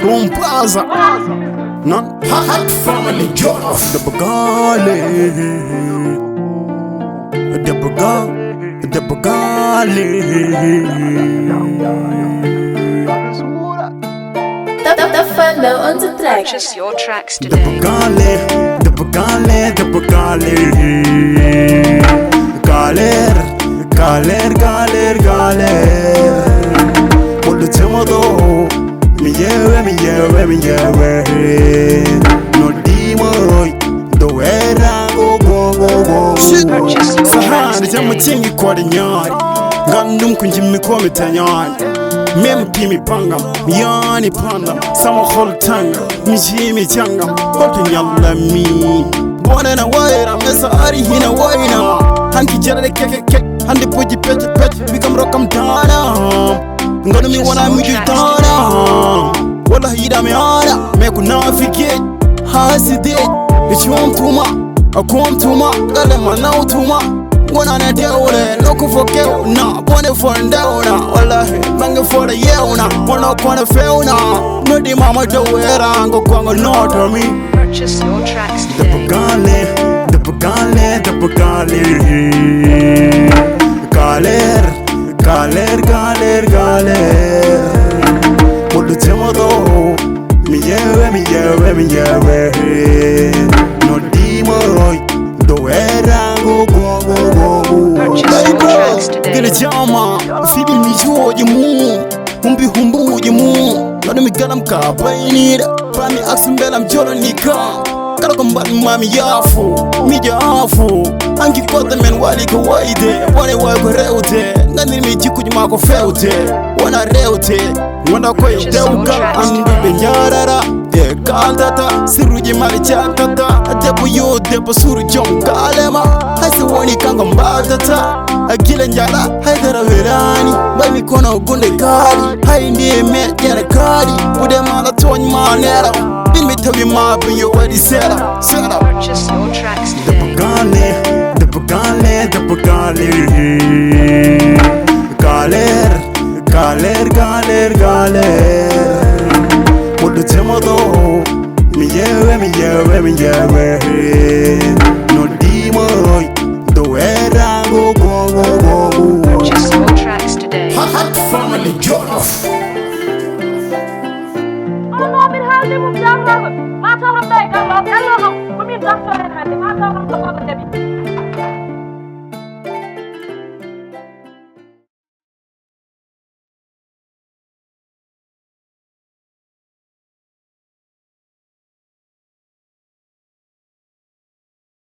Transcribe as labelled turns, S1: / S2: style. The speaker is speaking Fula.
S1: Roune Plaza. Non hot family Jolof. Débo Galé. Débo Galé.
S2: The fellow on the track.
S3: Purchase your tracks
S1: Débo
S3: today.
S1: Galé. Débo Galé. Débo Galé. Galer. Polo temodo. Mi yewe. No dimoy. Do era go.
S3: Purchase your tracks
S1: Sahari jamu
S3: today.
S1: chingi kwa nyari. Gandum kunjimi kwa mitanyari. Mem pimi panga, yani panda. Sama khol tanga, mijimi changa. Hotu nyalla mi. Bwana na waira, mesa ari hina waina. Hanki jara keke. Handi puji pech. Bikam rokam dana. Ngano mi wana mi dana. Wala hida me ana. Me kunafike. Haside. Ichum tuma. Akum tuma. Gale manau tuma. Wana na deure. Loko foke na. Bwane fondauna. Wallahi. Mange for the yeuna. Wana kwana feuna. Nodi mama doera. Ngo kwango noto mi.
S3: Purchase your tracks
S1: Débo
S3: today.
S1: Galé. Galer. Polo temodo. Mi yewe. No dimoy. Do era go.
S3: Purchase your tracks today.
S1: Gele jama. Fidi mi joji mu. Humbuji mu. Lado mi galam ka bainira. Pani aksumbela mjolo nika. Kala kombani mami yafu. Mi jafu. Anki kota men wali ko waide. Wane wago reute. Ngani mi jiku jima ko feute. Wana reute. Wana koyo deuka. Andu benyarara. De kaldata. Siruji mali chakata. Débo suru jom kalema. Haisi wani kango mbatata. Agila njala. Haidara verani. Bai mikono gunde kari. Hai ndiye me jere kari. Ude mala tony manera. Bin mi tabi mabi yo wadi set up.
S3: Purchase your tracks today.
S1: Débo Galé. Galer. Polo temodo. Mi yewe. No dimoy. Do era go.
S3: Purchase your tracks today.
S1: Hot family Jolof.
S4: Mata ham dai kan lo kan lo ham. Kumi doctor en hande mata ham ko ko debi.